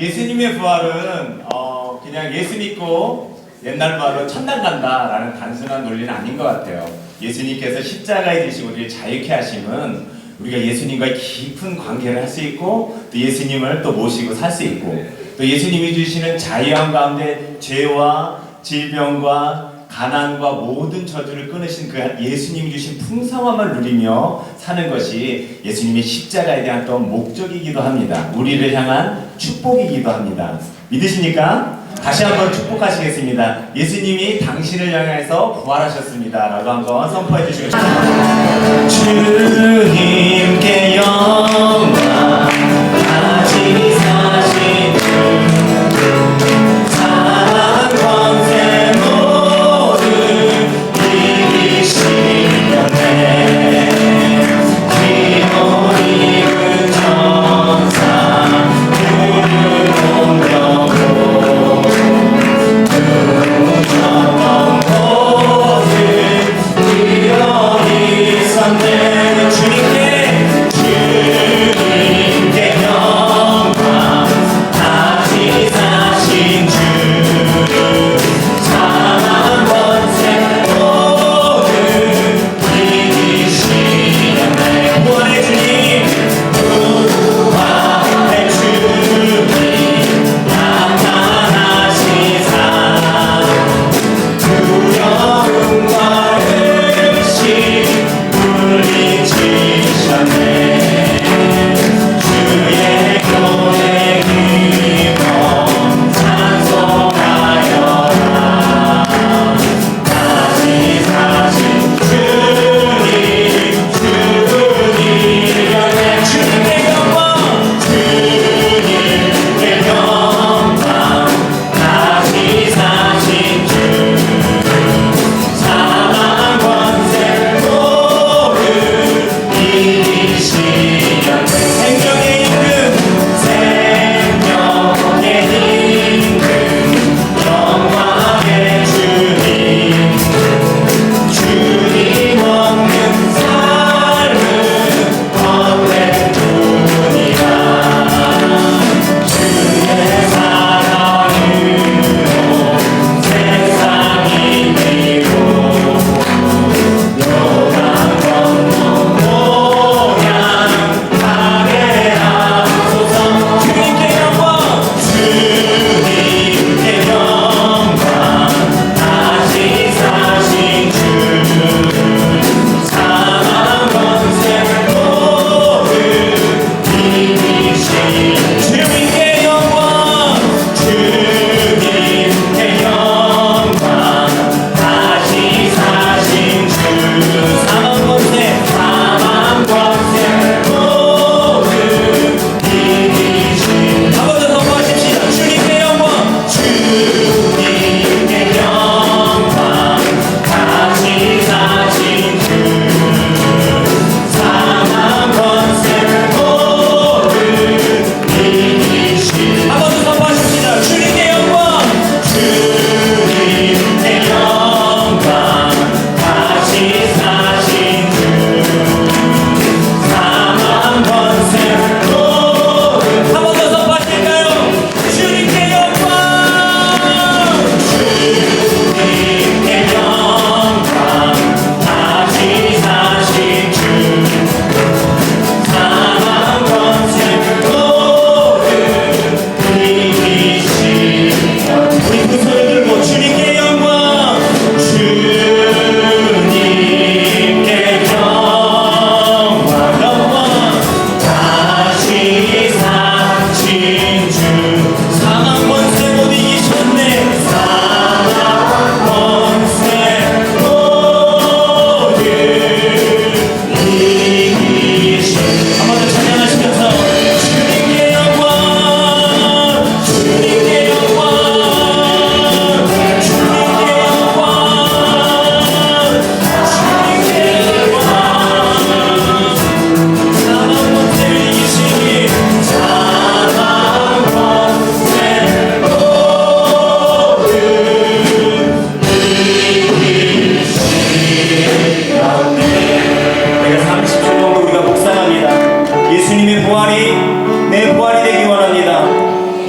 예수님의 부활은 그냥 예수 믿고 옛날 말로 천당 간다라는 단순한 논리는 아닌 것 같아요. 예수님께서 십자가에 지시고 우리를 자유케 하심은 우리가 예수님과의 깊은 관계를 할 수 있고 또 예수님을 또 모시고 살 수 있고 또 예수님이 주시는 자유함 가운데 죄와 질병과 가난과 모든 저주를 끊으신 그 예수님이 주신 풍성함을 누리며 사는 것이 예수님의 십자가에 대한 또 목적이기도 합니다. 우리를 향한 축복이기도 합니다. 믿으십니까? 다시 한번 축복하시겠습니다. 예수님이 당신을 향해서 부활하셨습니다 라고 한번 선포해 주시고 싶습니다. 주님께 영광 다시 사신 사랑 권세 모든 이기시려네 기도 입은 천사 그를 옮겨고 누구셨던 곳을 뛰어 있었네 주님께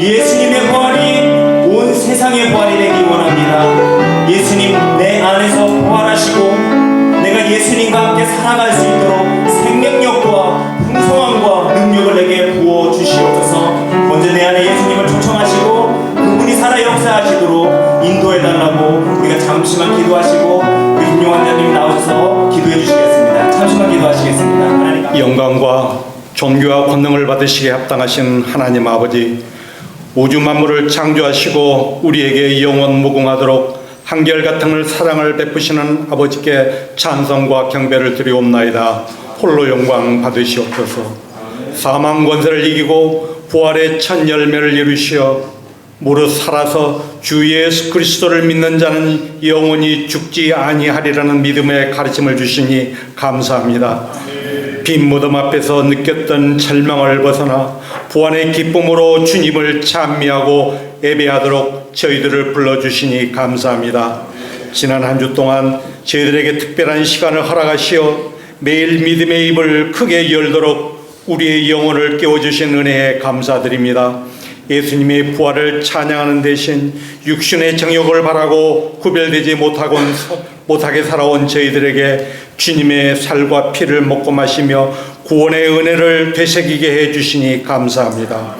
예수님의 부활이 온 세상의 부활이 되기 원합니다. 예수님 내 안에서 부활하시고 내가 예수님과 함께 살아갈 수 있도록 생명력과 풍성함과 능력을 내게 부어 주시옵소서. 먼저 내 안에 예수님을 초청하시고 그분이 살아 역사하시도록 인도해 달라고 우리가 잠시만 기도하시고 우리 김용환자님 나오셔서 기도해 주시겠습니다. 잠시만 기도하시겠습니다. 하나님 영광과 존귀와 권능을 받으시기에 합당하신 하나님 아버지, 우주 만물을 창조하시고 우리에게 영원 무궁하도록 한결같은 사랑을 베푸시는 아버지께 찬송과 경배를 드리옵나이다. 홀로 영광 받으시옵소서. 사망 권세를 이기고 부활의 첫 열매를 이루시어 무릇 살아서 주 예수 그리스도를 믿는 자는 영원히 죽지 아니하리라는 믿음의 가르침을 주시니 감사합니다. 빈 무덤 앞에서 느꼈던 절망을 벗어나 부활의 기쁨으로 주님을 찬미하고 예배하도록 저희들을 불러주시니 감사합니다. 지난 한 주 동안 저희들에게 특별한 시간을 허락하시어 매일 믿음의 입을 크게 열도록 우리의 영혼을 깨워주신 은혜에 감사드립니다. 예수님의 부활을 찬양하는 대신 육신의 정욕을 바라고 구별되지 못하게 살아온 저희들에게 주님의 살과 피를 먹고 마시며 구원의 은혜를 되새기게 해주시니 감사합니다.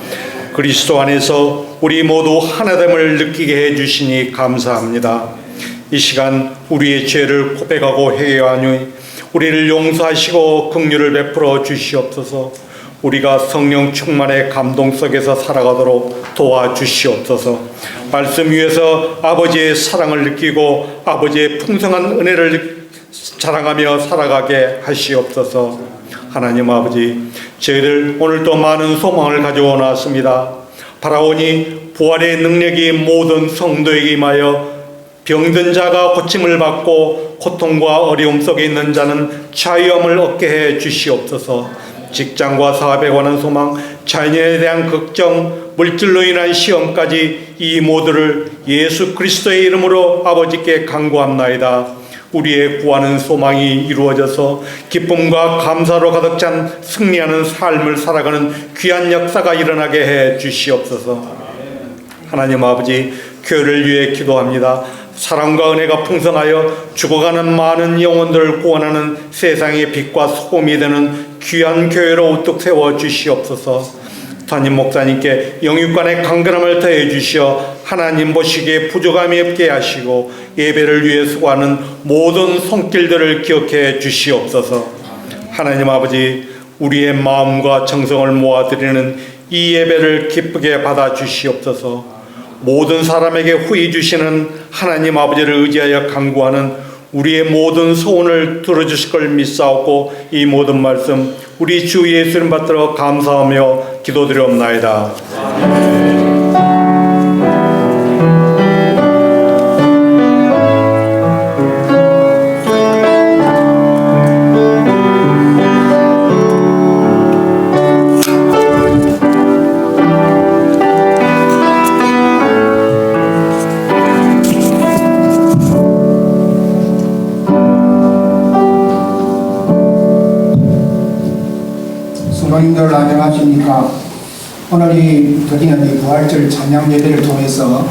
그리스도 안에서 우리 모두 하나됨을 느끼게 해주시니 감사합니다. 이 시간 우리의 죄를 고백하고 회개하니 우리를 용서하시고 긍휼을 베풀어 주시옵소서. 우리가 성령 충만의 감동 속에서 살아가도록 도와주시옵소서. 말씀 위에서 아버지의 사랑을 느끼고 아버지의 풍성한 은혜를 자랑하며 살아가게 하시옵소서. 하나님 아버지, 저희들 오늘도 많은 소망을 가지고 나왔습니다. 바라오니 부활의 능력이 모든 성도에게 임하여 병든 자가 고침을 받고 고통과 어려움 속에 있는 자는 자유함을 얻게 해 주시옵소서. 직장과 사업에 관한 소망, 자녀에 대한 걱정, 물질로 인한 시험까지 이 모두를 예수 그리스도의 이름으로 아버지께 간구합나이다. 우리의 구하는 소망이 이루어져서 기쁨과 감사로 가득 찬 승리하는 삶을 살아가는 귀한 역사가 일어나게 해 주시옵소서. 하나님 아버지, 교회를 위해 기도합니다. 사랑과 은혜가 풍성하여 죽어가는 많은 영혼들을 구원하는 세상의 빛과 소금이 되는 귀한 교회로 우뚝 세워 주시옵소서. 담임 목사님께 영육간의 강건함을 더해 주시어 하나님 보시기에 부족함이 없게 하시고 예배를 위해 수고하는 모든 손길들을 기억해 주시옵소서. 하나님 아버지, 우리의 마음과 정성을 모아드리는 이 예배를 기쁘게 받아 주시옵소서. 모든 사람에게 후히 주시는 하나님 아버지를 의지하여 간구하는 우리의 모든 소원을 들어주실 걸 믿사옵고 이 모든 말씀 우리 주 예수님 받들어 감사하며 기도드리옵나이다. 성도님들 안녕하십니까. 오늘이 드리는 이 부활절 찬양 예배를 통해서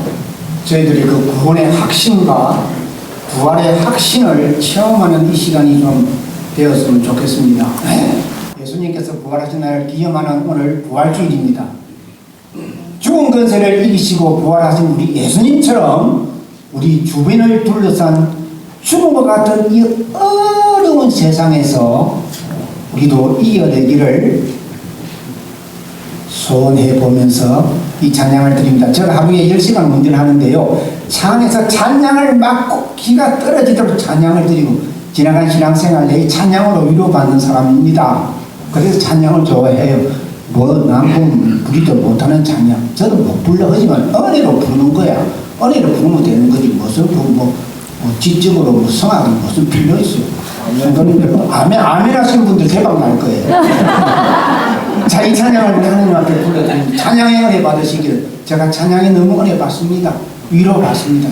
저희들이 그 구원의 확신과 부활의 확신을 체험하는 이 시간이 좀 되었으면 좋겠습니다. 예수님께서 부활하신 날을 기념하는 오늘 부활주일입니다. 죽은 권세를 이기시고 부활하신 우리 예수님처럼 우리 주변을 둘러싼 죽음과 같은 이 어려운 세상에서 우리도 이겨내기를 소원해 보면서 이 찬양을 드립니다. 제가 하루에 10시간 운전하는데요. 차 안에서 찬양을 막고 기가 떨어지도록 찬양을 드리고 지나간 신앙생활 내 찬양으로 위로받는 사람입니다. 그래서 찬양을 좋아해요. 남은 부리도 못하는 찬양 저도 못 불러. 하지만 은혜로 부르는 거야. 은혜로 부르면 되는 거지. 무슨 지적으로 성악이 무슨 필요 있어요. 성도님들 아멘 하시는 분들 대박 날 거예요. 자, 이 찬양을 우리 하나님 앞에 불러드립니다. 찬양의 은혜 받으시기를. 제가 찬양에 너무 은혜 받습니다. 위로 받습니다.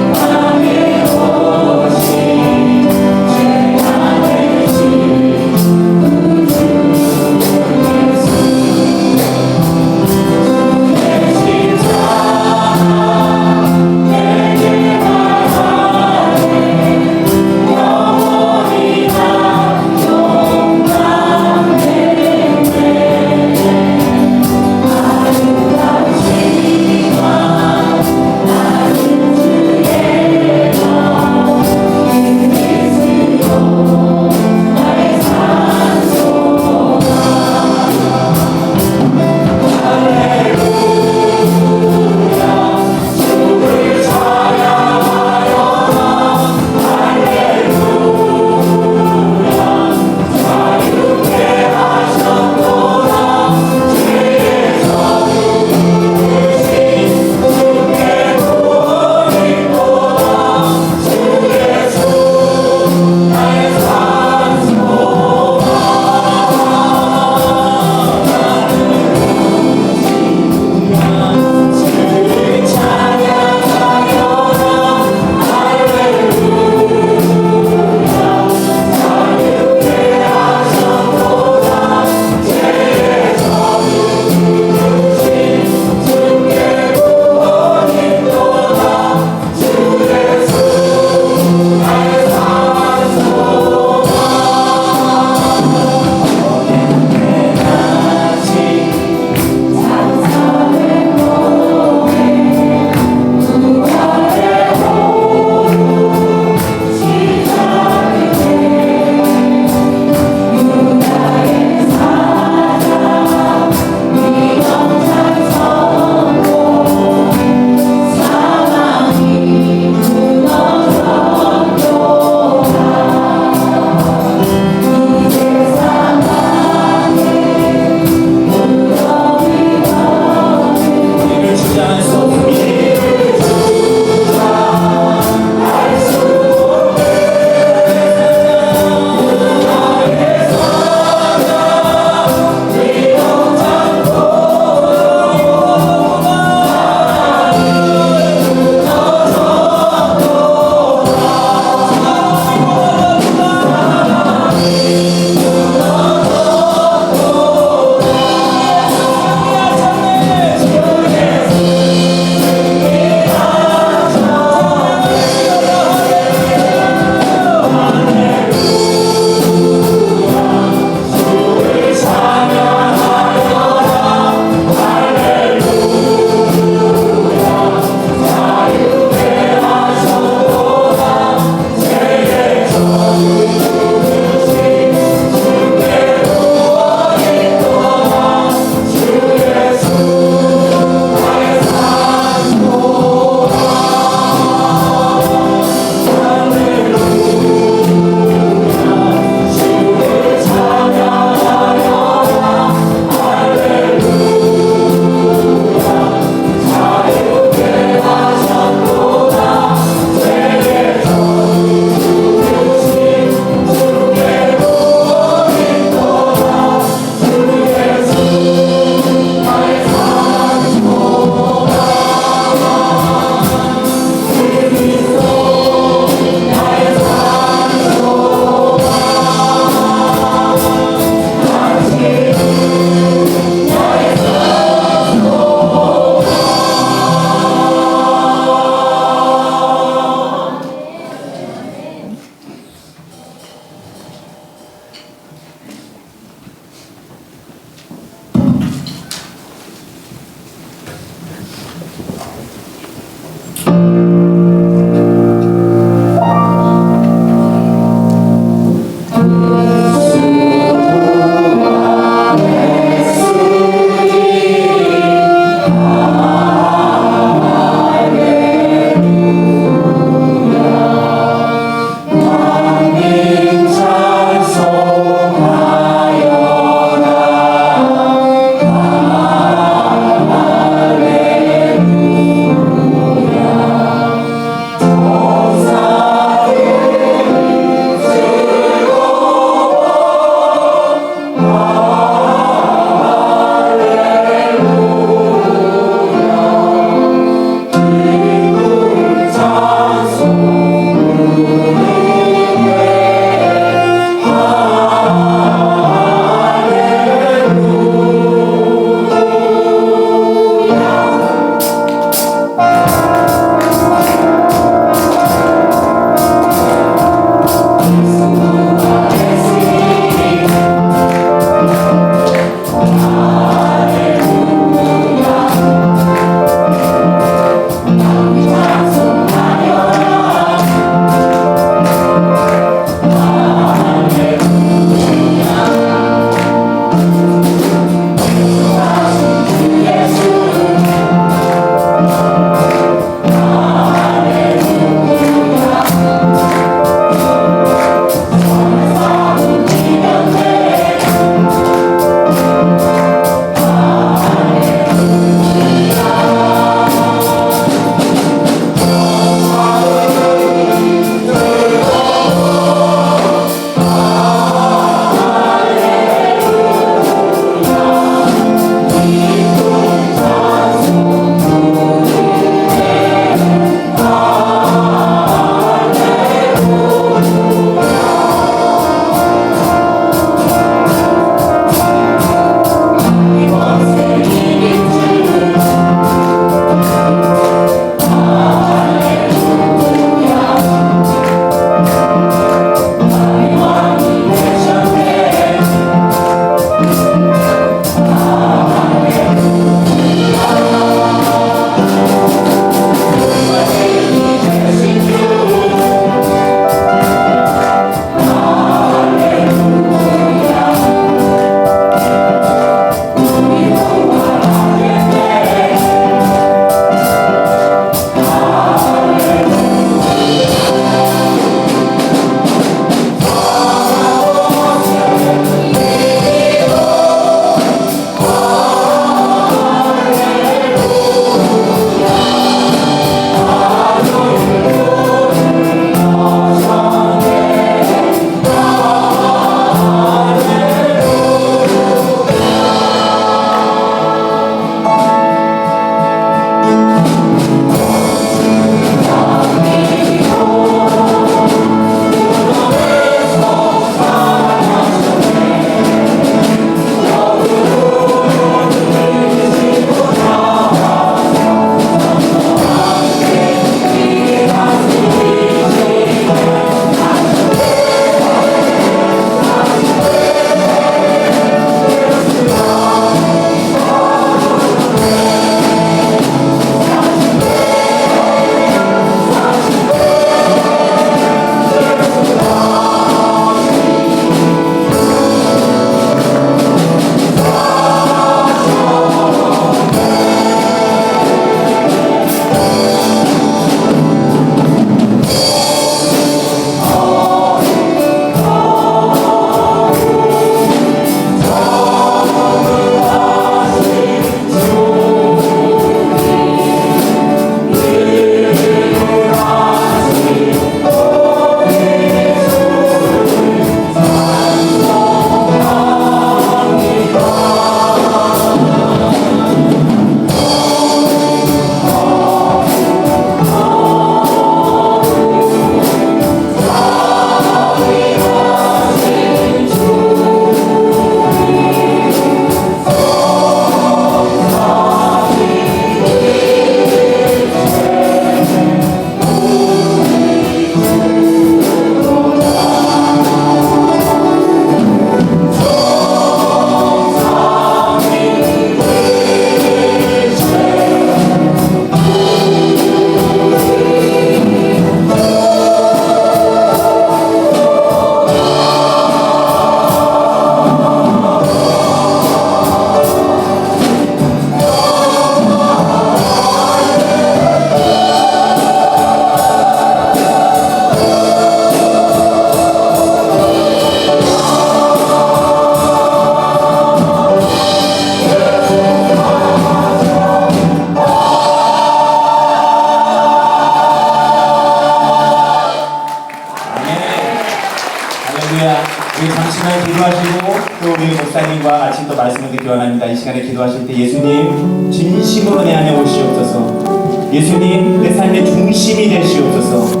할렐루야. 우리 잠시만 기도하시고 또 우리 목사님과 같이 또 말씀을 듣기 원합니다. 이 시간에 기도하실 때 예수님 진심으로 내 안에 오시옵소서. 예수님 내 삶의 중심이 되시옵소서.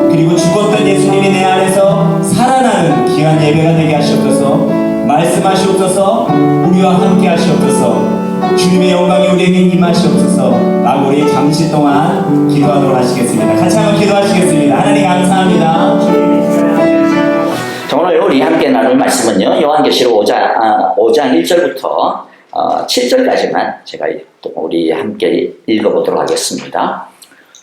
그리고 죽었던 예수님이 내 안에서 살아나는 귀한 예배가 되게 하시옵소서. 말씀하시옵소서. 우리와 함께 하시옵소서. 주님의 영광이 우리에게 임하시옵소서. 라고 우리 잠시 동안 기도하도록 하시겠습니다. 같이 한번 기도하시겠습니다. 하나님 감사합니다. 자, 오늘 우리 함께 나눌 말씀은요, 요한계시록 5장 1절부터 7절까지만 제가 우리 함께 읽어보도록 하겠습니다.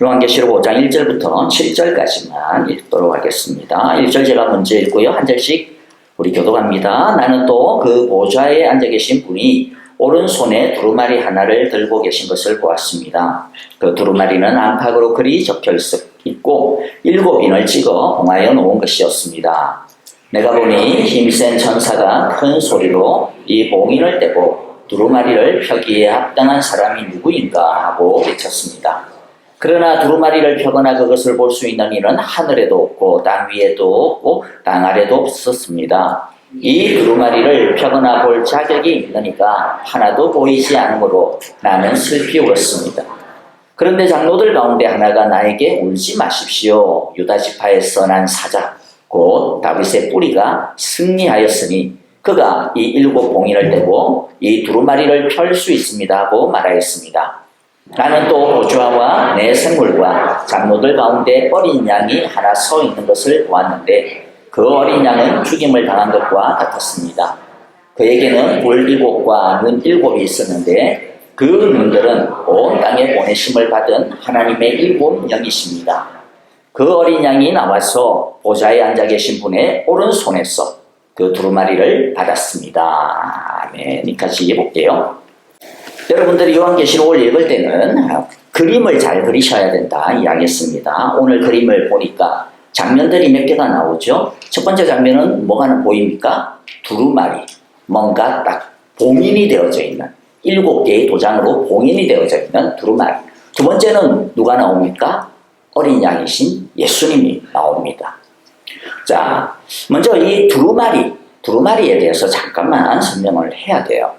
요한계시록 5장 1절부터 7절까지만 읽도록 하겠습니다. 1절 제가 먼저 읽고요, 한 절씩 우리 교독합니다. 나는 또 그 보좌에 앉아 계신 분이 오른손에 두루마리 하나를 들고 계신 것을 보았습니다. 그 두루마리는 안팎으로 글이 적혀 있고 7인을 찍어 봉하여 놓은 것이었습니다. 내가 보니 힘센 천사가 큰 소리로 이 봉인을 떼고 두루마리를 펴기에 합당한 사람이 누구인가 하고 외쳤습니다. 그러나 두루마리를 펴거나 그것을 볼 수 있는 이는 하늘에도 없고 땅 위에도 없고 땅 아래도 없었습니다. 이 두루마리를 펴거나 볼 자격이 있느니가 하나도 보이지 않으므로 나는 슬피 울었습니다. 그런데 장로들 가운데 하나가 나에게 울지 마십시오. 유다 지파에서 난 사자 곧 다윗의 뿌리가 승리하였으니 그가 이 7 봉인을 떼고 이 두루마리를 펼 수 있습니다 하고 말하였습니다. 나는 또 보좌와 내 생물과 장로들 가운데 어린 양이 하나 서 있는 것을 보았는데 그 어린 양은 죽임을 당한 것과 같았습니다. 그에게는 볼 7과 눈 7이 있었는데 그 눈들은 온 땅에 보내심을 받은 하나님의 7 영이십니다. 그 어린 양이 나와서 보좌에 앉아 계신 분의 오른손에서 그 두루마리를 받았습니다. 아멘. 같이 해볼게요. 여러분들이 요한계시록을 읽을 때는 그림을 잘 그리셔야 된다 이야기했습니다. 오늘 그림을 보니까 장면들이 몇 개가 나오죠. 첫 번째 장면은 뭐가 보입니까? 두루마리, 뭔가 딱 봉인이 되어져 있는 7개의 도장으로 봉인이 되어져 있는 두루마리. 두 번째는 누가 나옵니까? 어린 양이신 예수님이 나옵니다. 자, 먼저 이 두루마리에 대해서 잠깐만 설명을 해야 돼요.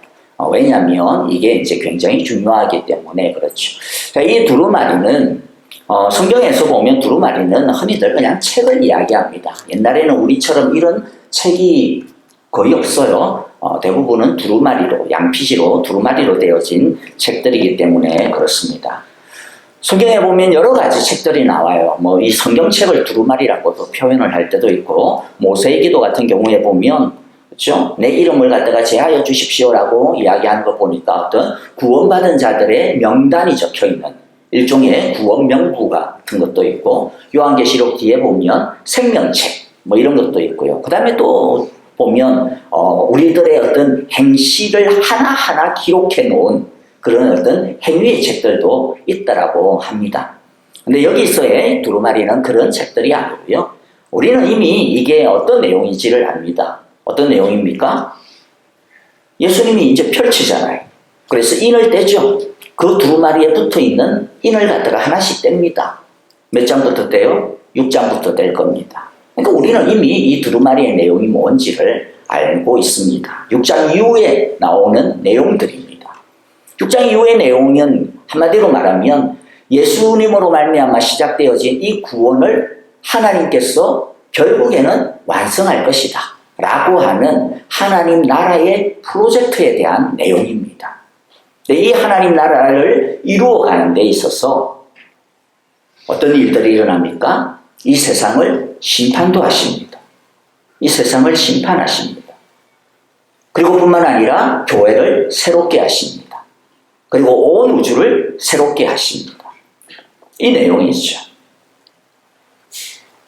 왜냐하면 이게 이제 굉장히 중요하기 때문에 그렇죠. 자, 이 두루마리는 성경에서 보면 두루마리는 흔히들 그냥 책을 이야기합니다. 옛날에는 우리처럼 이런 책이 거의 없어요. 대부분은 두루마리로, 양피지로 두루마리로 되어진 책들이기 때문에 그렇습니다. 성경에 보면 여러 가지 책들이 나와요. 뭐 이 성경책을 두루마리라고도 표현을 할 때도 있고, 모세기도 같은 경우에 보면 그렇죠? 내 이름을 갖다가 제하여 주십시오라고 이야기하는 거 보니까 어떤 구원받은 자들의 명단이 적혀 있는 일종의 구원 명부 같은 것도 있고, 요한계시록 뒤에 보면 생명책 뭐 이런 것도 있고요. 그 다음에 또 보면 우리들의 어떤 행실을 하나하나 기록해 놓은 그런 어떤 행위의 책들도 있다라고 합니다. 근데 여기서의 두루마리는 그런 책들이 아니고요. 우리는 이미 이게 어떤 내용인지를 압니다. 어떤 내용입니까? 예수님이 이제 펼치잖아요. 그래서 인을 떼죠. 그 두루마리에 붙어 있는 인을 갖다가 하나씩 뗍니다. 몇 장부터 떼요? 6장부터 뗄 겁니다. 그러니까 우리는 이미 이 두루마리의 내용이 뭔지를 알고 있습니다. 6장 이후에 나오는 내용들입니다. 6장 이후의 내용은 한마디로 말하면 예수님으로 말미암아 시작되어진 이 구원을 하나님께서 결국에는 완성할 것이다 라고 하는 하나님 나라의 프로젝트에 대한 내용입니다. 이 하나님 나라를 이루어가는 데 있어서 어떤 일들이 일어납니까? 이 세상을 심판도 하십니다. 이 세상을 심판하십니다. 그리고 뿐만 아니라 교회를 새롭게 하십니다. 그리고 온 우주를 새롭게 하십니다. 이 내용이죠.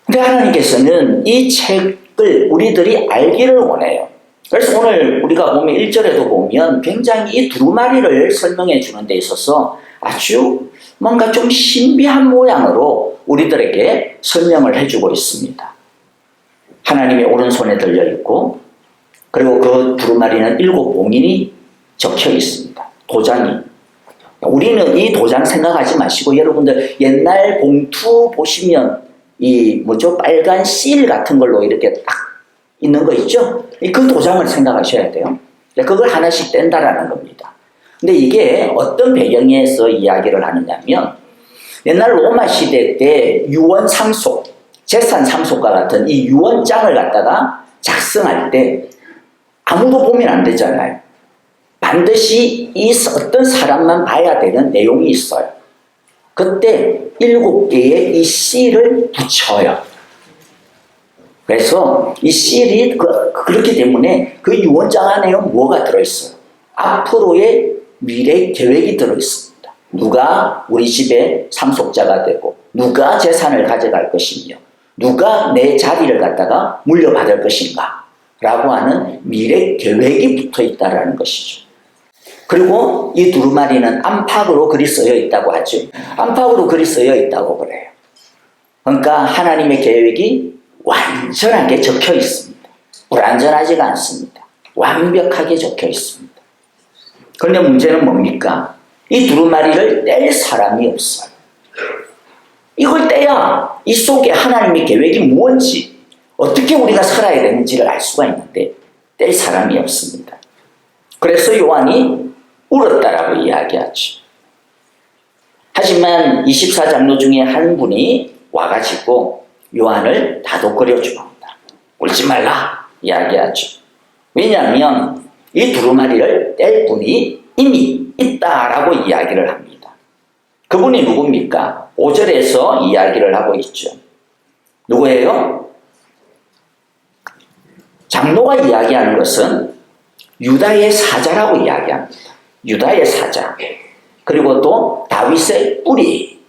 근데 하나님께서는 이 책을 우리들이 알기를 원해요. 그래서 오늘 우리가 보면 1절에도 보면 굉장히 이 두루마리를 설명해 주는 데 있어서 아주 뭔가 좀 신비한 모양으로 우리들에게 설명을 해주고 있습니다. 하나님의 오른손에 들려있고, 그리고 그 두루마리는 7 봉인이 적혀 있습니다. 도장이. 우리는 이 도장 생각하지 마시고, 여러분들 옛날 봉투 보시면 이 빨간 실 같은 걸로 이렇게 딱 있는 거 있죠? 그 도장을 생각하셔야 돼요. 그걸 하나씩 뗀다라는 겁니다. 근데 이게 어떤 배경에서 이야기를 하느냐면 옛날 로마 시대 때 유언 상속, 재산 상속과 같은 이 유언장을 갖다가 작성할 때 아무도 보면 안 되잖아요. 반드시 이 어떤 사람만 봐야 되는 내용이 있어요. 그때 7개의 이 씨를 붙여요. 그래서 이 씨이 그렇기 때문에 그 유언장 안에는 뭐가 들어있어요? 앞으로의 미래 계획이 들어있습니다. 누가 우리 집의 상속자가 되고, 누가 재산을 가져갈 것이며, 누가 내 자리를 갖다가 물려받을 것인가 라고 하는 미래 계획이 붙어 있다는 것이죠. 그리고 이 두루마리는 안팎으로 글이 쓰여 있다고 하죠. 안팎으로 글이 쓰여 있다고 그래요. 그러니까 하나님의 계획이 완전하게 적혀 있습니다. 불완전하지가 않습니다. 완벽하게 적혀 있습니다. 그런데 문제는 뭡니까? 이 두루마리를 뗄 사람이 없어요. 이걸 떼야 이 속에 하나님의 계획이 무엇인지, 어떻게 우리가 살아야 되는지를 알 수가 있는데 뗄 사람이 없습니다. 그래서 요한이 울었다라고 이야기하죠. 하지만 24장로 중에 한 분이 와가지고 요한을 다독거려 줍니다. 울지 말라 이야기하죠. 왜냐하면 이 두루마리를 뗄 분이 이미 있다라고 이야기를 합니다. 그분이 누굽니까? 5절에서 이야기를 하고 있죠. 누구예요? 장로가 이야기하는 것은 유다의 사자라고 이야기합니다. 유다의 사자. 그리고 또 다윗의 뿌리.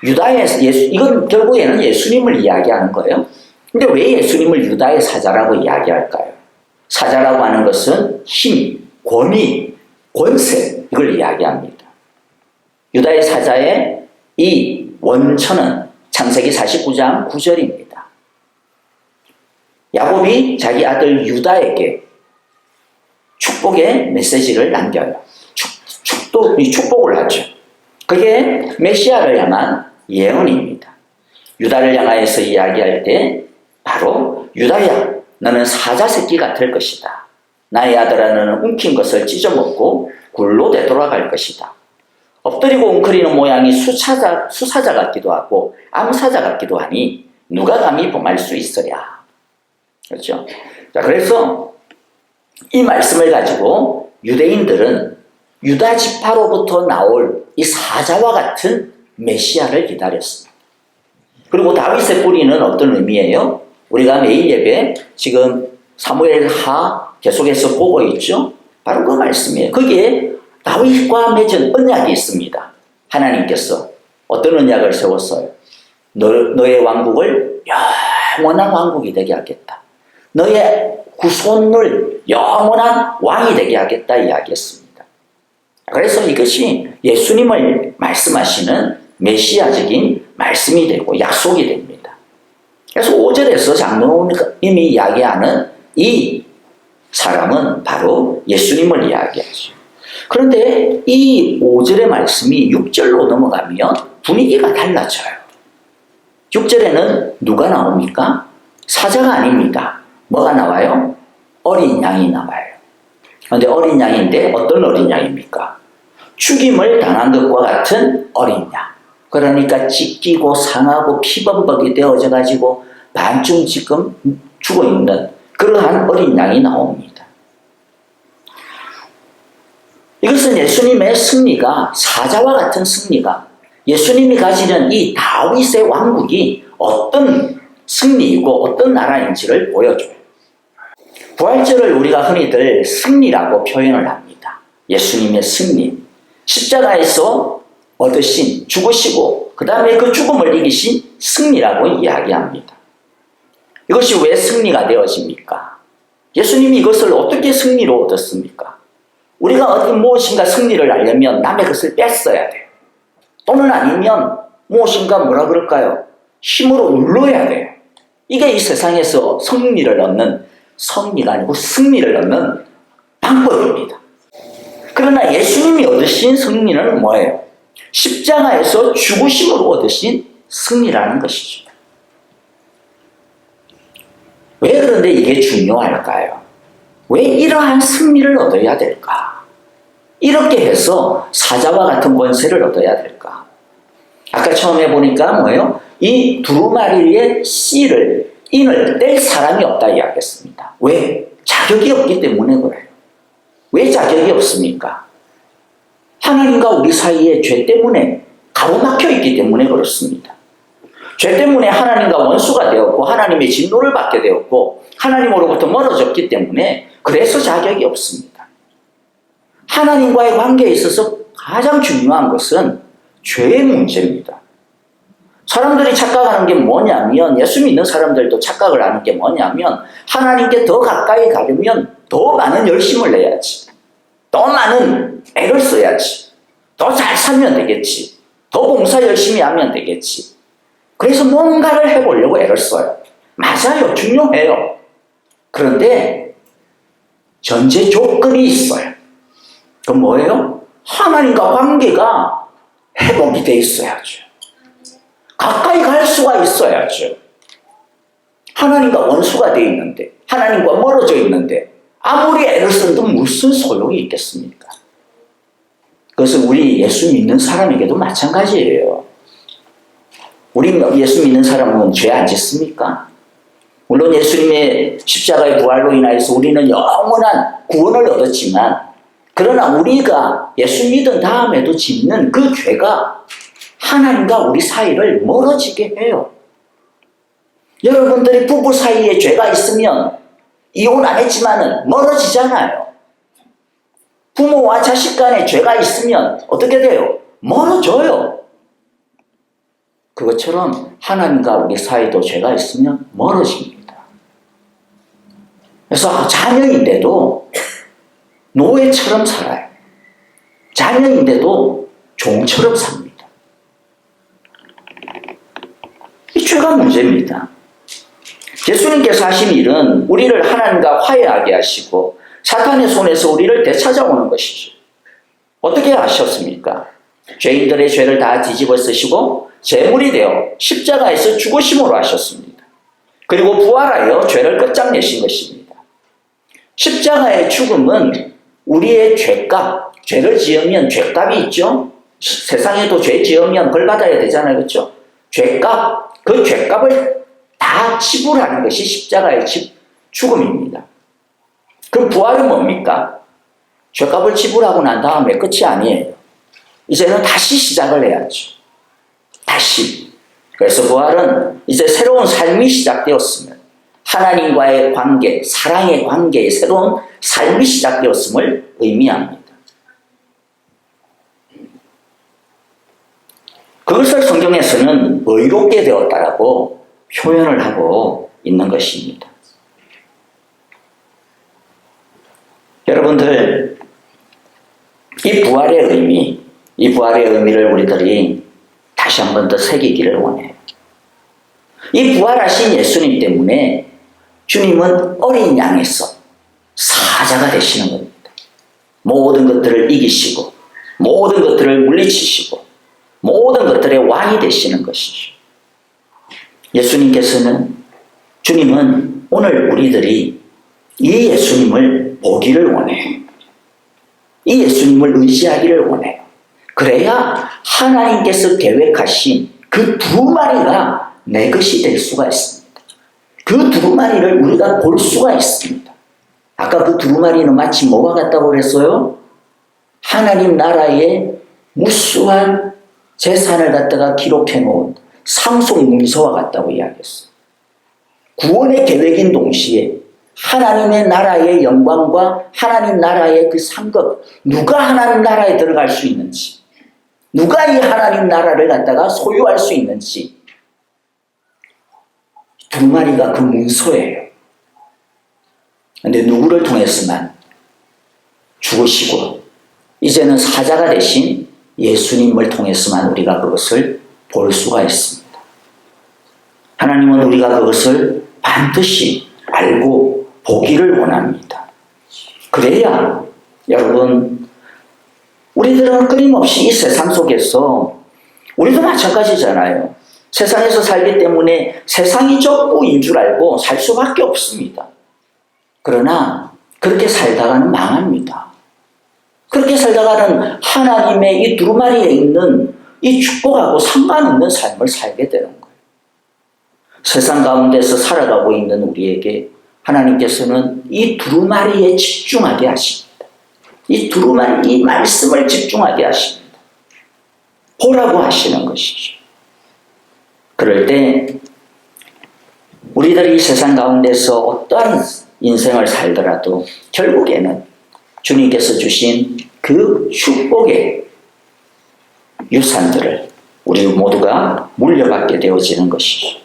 유다의 이건 결국에는 예수님을 이야기하는 거예요. 근데 왜 예수님을 유다의 사자라고 이야기할까요? 사자라고 하는 것은 힘, 권위, 권세, 이걸 이야기합니다. 유다의 사자의 이 원천은 창세기 49장 9절입니다. 야곱이 자기 아들 유다에게 축복의 메시지를 남겨요. 축복을 하죠. 그게 메시아를 향한 예언입니다. 유다를 향하여서 이야기할 때 바로 유다야, 너는 사자 새끼가 될 것이다. 나의 아들아, 너는 움킨 것을 찢어먹고 굴로 되돌아갈 것이다. 엎드리고 웅크리는 모양이 수사자 같기도 하고 암사자 같기도 하니 누가 감히 범할 수 있으랴. 그렇죠? 자, 그래서 이 말씀을 가지고 유대인들은 유다 지파로부터 나올 이 사자와 같은 메시아를 기다렸습니다. 그리고 다윗의 뿌리는 어떤 의미예요? 우리가 매일 예배 지금 사무엘하 계속해서 보고 있죠? 바로 그 말씀이에요. 거기에 다윗과 맺은 언약이 있습니다. 하나님께서 어떤 언약을 세웠어요? 너의 왕국을 영원한 왕국이 되게 하겠다. 너의 후손을 영원한 왕이 되게 하겠다 이야기했습니다. 그래서 이것이 예수님을 말씀하시는 메시아적인 말씀이 되고 약속이 됩니다. 그래서 5절에서 장로님이 이야기하는 이 사람은 바로 예수님을 이야기하죠. 그런데 이 5절의 말씀이 6절로 넘어가면 분위기가 달라져요. 6절에는 누가 나옵니까? 사자가 아닙니다. 뭐가 나와요? 어린 양이 나와요. 그런데 어린 양인데 어떤 어린 양입니까? 죽임을 당한 것과 같은 어린 양. 그러니까 찢기고 상하고 피범벅이 되어져 가지고 반쯤 지금 죽어있는 그러한 어린 양이 나옵니다. 이것은 예수님의 승리가, 사자와 같은 승리가, 예수님이 가지는 이 다윗의 왕국이 어떤 승리이고 어떤 나라인지를 보여줘요. 부활절을 우리가 흔히들 승리라고 표현을 합니다. 예수님의 승리. 십자가에서 얻으신, 죽으시고 그 다음에 그 죽음을 이기신 승리라고 이야기합니다. 이것이 왜 승리가 되어집니까? 예수님이 이것을 어떻게 승리로 얻었습니까? 우리가 어떤 무엇인가 승리를 하려면 남의 것을 뺐어야 돼요. 또는 아니면 무엇인가 뭐라 그럴까요? 힘으로 눌러야 돼요. 이게 이 세상에서 승리를 얻는, 승리가 아니고 승리를 얻는 방법입니다. 그러나 예수님이 얻으신 승리는 뭐예요? 십자가에서 죽으심으로 얻으신 승리라는 것이죠. 왜 그런 그런데 이게 중요할까요? 왜 이러한 승리를 얻어야 될까? 이렇게 해서 사자와 같은 권세를 얻어야 될까? 아까 처음에 보니까 뭐예요? 이 두루마리의 인을 뗄 사람이 없다 이야기했습니다. 왜? 자격이 없기 때문에 그래요. 왜 자격이 없습니까? 하나님과 우리 사이에 죄 때문에 가로막혀 있기 때문에 그렇습니다. 죄 때문에 하나님과 원수가 되었고 하나님의 진노를 받게 되었고 하나님으로부터 멀어졌기 때문에 그래서 자격이 없습니다. 하나님과의 관계에 있어서 가장 중요한 것은 죄의 문제입니다. 사람들이 착각하는 게 뭐냐면, 예수 믿는 사람들도 착각을 하는 게 뭐냐면, 하나님께 더 가까이 가려면 더 많은 열심을 내야지, 더 많은 애를 써야지, 더 잘 살면 되겠지, 더 봉사 열심히 하면 되겠지. 그래서 뭔가를 해보려고 애를 써요. 맞아요. 중요해요. 그런데 전제 조건이 있어요. 그건 뭐예요? 하나님과 관계가 회복이 돼 있어야죠. 가까이 갈 수가 있어야죠. 하나님과 원수가 돼 있는데, 하나님과 멀어져 있는데 아무리 애를 써도 무슨 소용이 있겠습니까? 그것은 우리 예수 믿는 사람에게도 마찬가지예요. 우리 예수 믿는 사람은 죄 안 짓습니까? 물론 예수님의 십자가의 부활로 인하여서 우리는 영원한 구원을 얻었지만, 그러나 우리가 예수 믿은 다음에도 짓는 그 죄가 하나님과 우리 사이를 멀어지게 해요. 여러분들이 부부 사이에 죄가 있으면 이혼 안 했지만은 멀어지잖아요. 부모와 자식 간에 죄가 있으면 어떻게 돼요? 멀어져요. 그것처럼 하나님과 우리 사이도 죄가 있으면 멀어집니다. 그래서 자녀인데도 노예처럼 살아요. 자녀인데도 종처럼 삽니다. 이 죄가 문제입니다. 예수님께서 하신 일은 우리를 하나님과 화해하게 하시고 사탄의 손에서 우리를 되찾아오는 것이죠. 어떻게 하셨습니까? 죄인들의 죄를 다 뒤집어 쓰시고 제물이 되어 십자가에서 죽으심으로 하셨습니다. 그리고 부활하여 죄를 끝장내신 것입니다. 십자가의 죽음은 우리의 죄값, 죄를 지으면 죄값이 있죠. 세상에도 죄 지으면 벌 받아야 되잖아요. 그렇죠? 죄값, 그 죄값을 다 지불하는 것이 십자가의 죽음입니다. 그럼 부활은 뭡니까? 죄값을 지불하고 난 다음에 끝이 아니에요. 이제는 다시 시작을 해야죠. 다시. 그래서 부활은 이제 새로운 삶이 시작되었으면, 하나님과의 관계, 사랑의 관계의 새로운 삶이 시작되었음을 의미합니다. 그것을 성경에서는 의롭게 되었다라고 표현을 하고 있는 것입니다. 여러분들, 이 부활의 의미를 우리들이 다시 한 번 더 새기기를 원해요. 이 부활하신 예수님 때문에 주님은 어린 양에서 사자가 되시는 겁니다. 모든 것들을 이기시고 모든 것들을 물리치시고 모든 것들의 왕이 되시는 것이죠. 주님은 오늘 우리들이 이 예수님을 보기를 원해요. 이 예수님을 의지하기를 원해요. 그래야 하나님께서 계획하신 그 두루마리가 내 것이 될 수가 있습니다. 그 두루마리를 우리가 볼 수가 있습니다. 아까 그 두루마리는 마치 뭐가 같다고 그랬어요? 하나님 나라의 무수한 재산을 갖다가 기록해 놓은 상속 문서와 같다고 이야기했어요. 구원의 계획인 동시에 하나님의 나라의 영광과 하나님 나라의 그 상급, 누가 하나님 나라에 들어갈 수 있는지, 누가 이 하나님 나라를 갖다가 소유할 수 있는지, 두루마리가 그 문서예요. 그런데 누구를 통해서만? 죽으시고 이제는 사자가 되신 예수님을 통해서만 우리가 그것을 볼 수가 있습니다. 하나님은 우리가 그것을 반드시 알고 보기를 원합니다. 그래야 여러분, 우리들은 끊임없이 이 세상 속에서, 우리도 마찬가지잖아요. 세상에서 살기 때문에 세상이 전부인 줄 알고 살 수밖에 없습니다. 그러나 그렇게 살다가는 망합니다. 그렇게 살다가는 하나님의 이 두루마리에 있는 이 축복하고 상관없는 삶을 살게 되는 거예요. 세상 가운데서 살아가고 있는 우리에게 하나님께서는 이 두루마리에 집중하게 하십니다. 이 두루마리, 이 말씀을 집중하게 하십니다. 보라고 하시는 것이죠. 그럴 때 우리들이 이 세상 가운데서 어떠한 인생을 살더라도 결국에는 주님께서 주신 그 축복의 유산들을 우리 모두가 물려받게 되어지는 것이죠.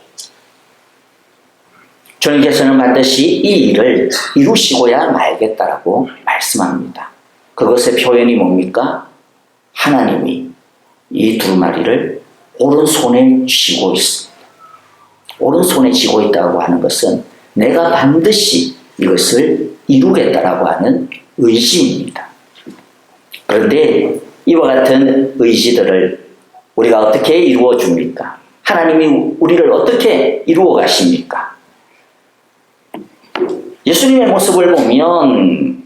주님께서는 반드시 이 일을 이루시고야 말겠다라고 말씀합니다. 그것의 표현이 뭡니까? 하나님이 이 두루마리를 오른손에 쥐고 있습니다. 오른손에 쥐고 있다고 하는 것은 내가 반드시 이것을 이루겠다라고 하는 의지입니다. 그런데 이와 같은 의지들을 우리가 어떻게 이루어 줍니까? 하나님이 우리를 어떻게 이루어 가십니까? 예수님의 모습을 보면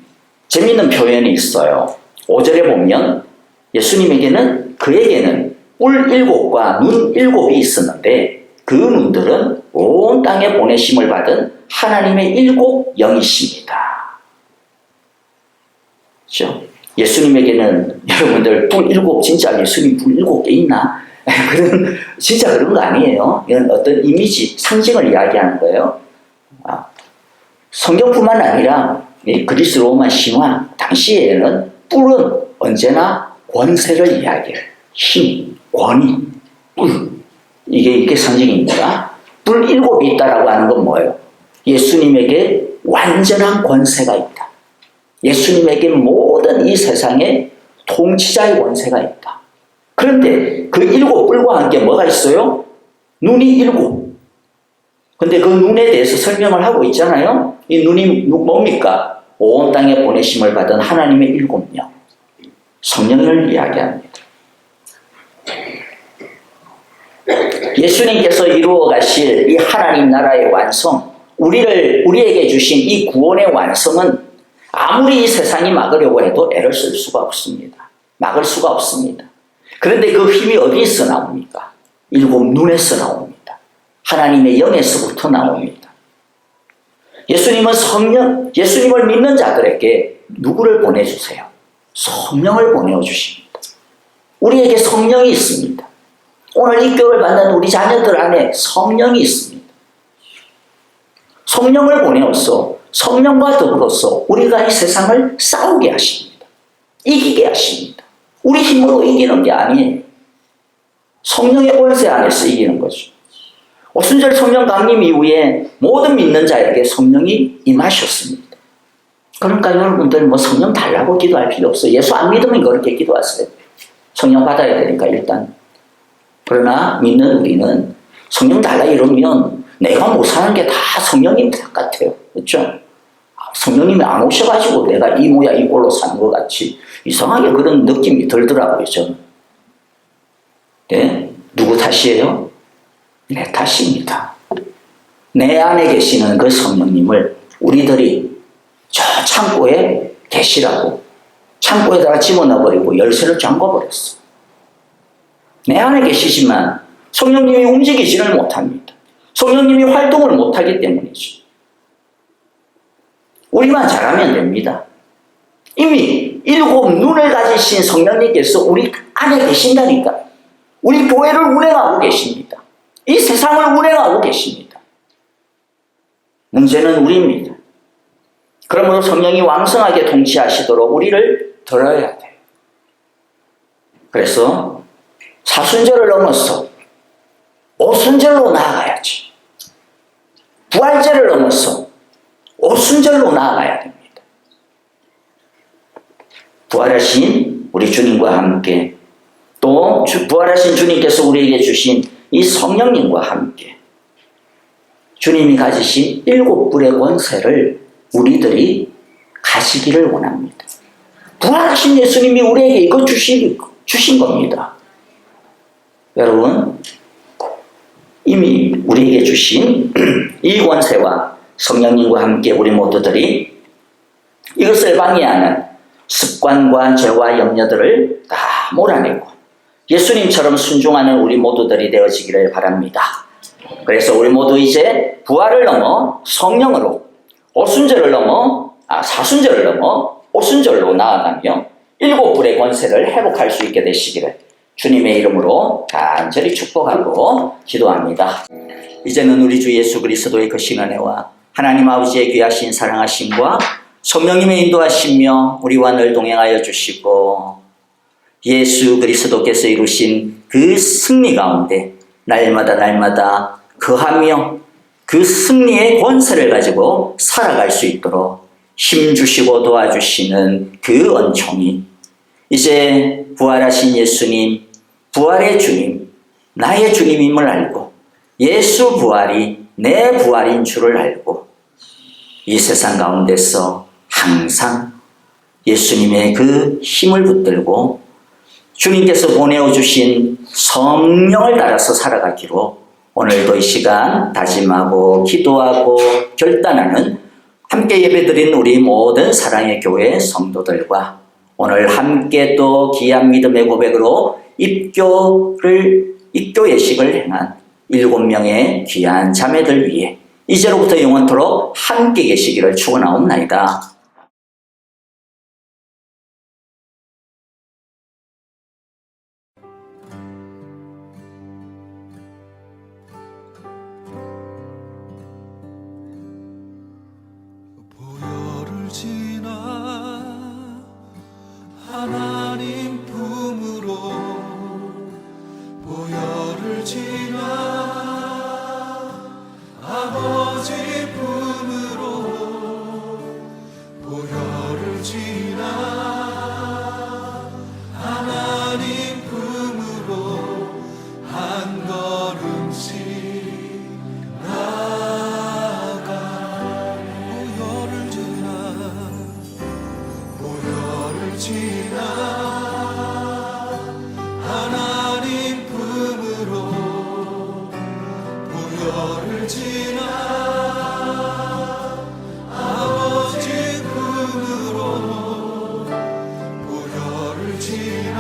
재미있는 표현이 있어요. 5절에 보면 예수님에게는 그에게는 뿔 7과 눈 7이 있었는데 그 눈들은 온 땅에 보내심을 받은 하나님의 7 영이십니다. 그렇죠? 예수님에게는 여러분들 뿔 7, 진짜 예수님 뿔 7개 있나? 진짜 그런 거 아니에요. 이건 어떤 이미지, 상징을 이야기하는 거예요. 성경뿐만 아니라 그리스 로마 신화 당시에는 뿔은 언제나 권세를 이야기해요. 힘, 권위, 뿔. 이게 상징입니다. 뿔 7이 있다라고 하는 건 뭐예요? 예수님에게 완전한 권세가 있다. 예수님에게 모든 이 세상의 통치자의 권세가 있다. 그런데 그 7뿔과 함께 뭐가 있어요? 눈이 7. 근데 그 눈에 대해서 설명을 하고 있잖아요. 이 눈이 뭡니까? 온 땅에 보내심을 받은 하나님의 7명. 성령을 이야기합니다. 예수님께서 이루어 가실 이 하나님 나라의 완성, 우리에게 주신 이 구원의 완성은 아무리 이 세상이 막으려고 해도 애를 쓸 수가 없습니다. 막을 수가 없습니다. 그런데 그 힘이 어디서 나옵니까? 7 눈에서 나옵니다. 하나님의 영에서부터 나옵니다. 예수님을 믿는 자들에게 누구를 보내주세요? 성령을 보내주십니다. 우리에게 성령이 있습니다. 오늘 입교를 받는 우리 자녀들 안에 성령이 있습니다. 성령을 보내어서 성령과 더불어서 우리가 이 세상을 싸우게 하십니다. 이기게 하십니다. 우리 힘으로 이기는 게 아니에요. 성령의 권세 안에서 이기는 거죠. 오순절 성령 강림 이후에 모든 믿는 자에게 성령이 임하셨습니다. 그러니까 여러분들 뭐 성령 달라고 기도할 필요 없어요. 예수 안 믿으면 그렇게 기도하세요. 성령 받아야 되니까 일단. 그러나 믿는 우리는 성령 달라 이러면 내가 못 사는 게 다 성령님 탓 같아요. 그렇죠? 성령님이 안 오셔가지고 내가 이 모야 이 꼴로 사는 것 같이 이상하게 그런 느낌이 들더라고요. 저는. 네? 누구 탓이에요? 내 탓입니다. 내 안에 계시는 그 성령님을 우리들이 저 창고에 계시라고 창고에다가 집어넣어버리고 열쇠를 잠궈버렸어. 내 안에 계시지만 성령님이 움직이지를 못합니다. 성령님이 활동을 못하기 때문이죠. 우리만 잘하면 됩니다. 이미 7 눈을 가지신 성령님께서 우리 안에 계신다니까. 우리 교회를 운행하고 계십니다. 이 세상을 운행하고 계십니다. 문제는 우리입니다. 그러므로 성령이 왕성하게 통치하시도록 우리를 들어야 돼요. 그래서 사순절을 넘어서 오순절로 나아가야지. 부활절을 넘어서 오순절로 나아가야 됩니다. 부활하신 우리 주님과 함께 또 부활하신 주님께서 우리에게 주신 이 성령님과 함께 주님이 가지신 7뿔의 권세를 우리들이 가시기를 원합니다. 부활하신 예수님이 우리에게 이거 주신 겁니다. 여러분, 이미 우리에게 주신 이 권세와 성령님과 함께 우리 모두들이 이것을 방해하는 습관과 죄와 염려들을 다 몰아내고 예수님처럼 순종하는 우리 모두들이 되어지기를 바랍니다. 그래서 우리 모두 이제 부활을 넘어 성령으로 오순절을 넘어 사순절을 넘어 오순절로 나아가며 7불의 권세를 회복할 수 있게 되시기를 주님의 이름으로 간절히 축복하고 기도합니다. 이제는 우리 주 예수 그리스도의 크신 은혜와 하나님 아버지의 귀하신 사랑하심과 성령님의 인도하시며 우리와 늘 동행하여 주시고 예수 그리스도께서 이루신 그 승리 가운데 날마다 거하며 그 승리의 권세를 가지고 살아갈 수 있도록 힘주시고 도와주시는 그 은총이 이제 부활하신 예수님, 부활의 주님, 나의 주님임을 알고 예수 부활이 내 부활인 줄을 알고 이 세상 가운데서 항상 예수님의 그 힘을 붙들고 주님께서 보내어 주신 성령을 따라서 살아가기로 오늘도 이 시간 다짐하고 기도하고 결단하는 함께 예배드린 우리 모든 사랑의 교회 성도들과 오늘 함께 또 귀한 믿음의 고백으로 입교 예식을 행한 7명의 귀한 자매들 위해 이제로부터 영원토록 함께 계시기를 축원하옵나이다. 보혈을 지나 하나님 품으로 보혈을 지나 아버지 품으로 보혈을 지나 하나님 품으로 한 걸음씩 나아가 보혈을 지나 하나님 품으로 보혈을 지나 아버지 품으로 보혈을 지나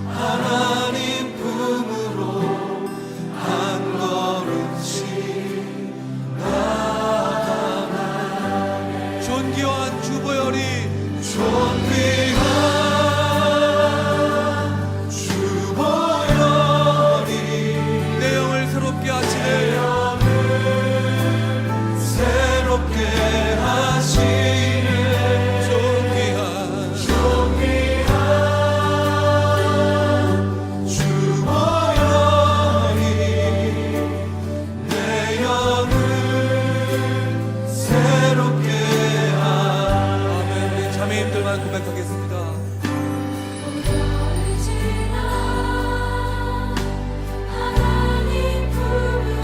하나님 품으로 한 걸음씩 나아가네. 존귀한 주보혈이 존귀한 주보혈이 내 영을 새롭게 하시네. 새롭게 하시네. 존귀한 주보혈이 내 영을 새롭게 아멘. 우리 자매님들만 고백하겠습니다. 보혈을 지나 하나님 품으로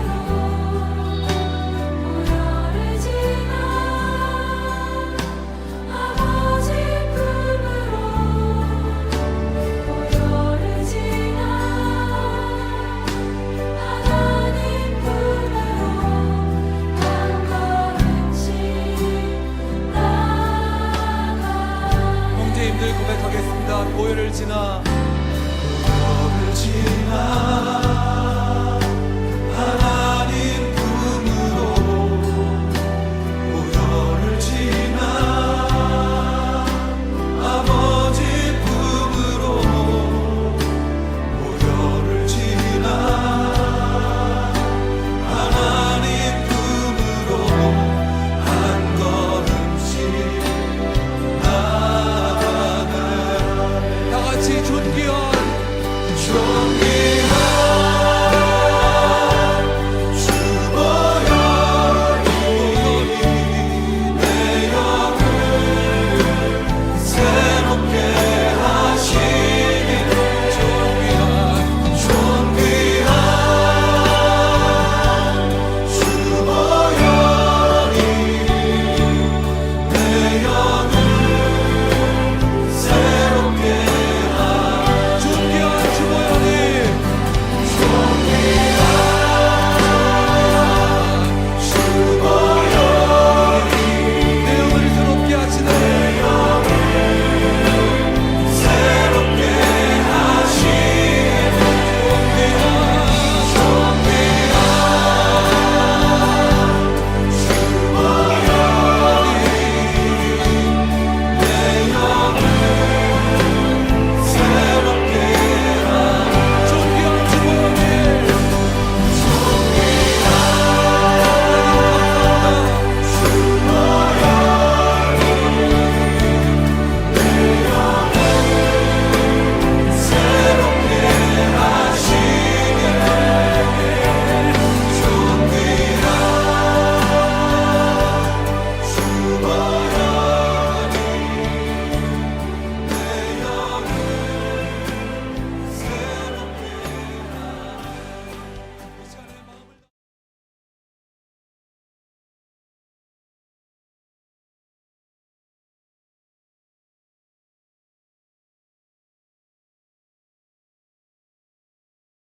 보혈을 지나 아버지 품으로 보혈을 지나 하나님 품으로 한 걸음씩 나아가 형제님들 고백하겠습니다. 보혈을 지나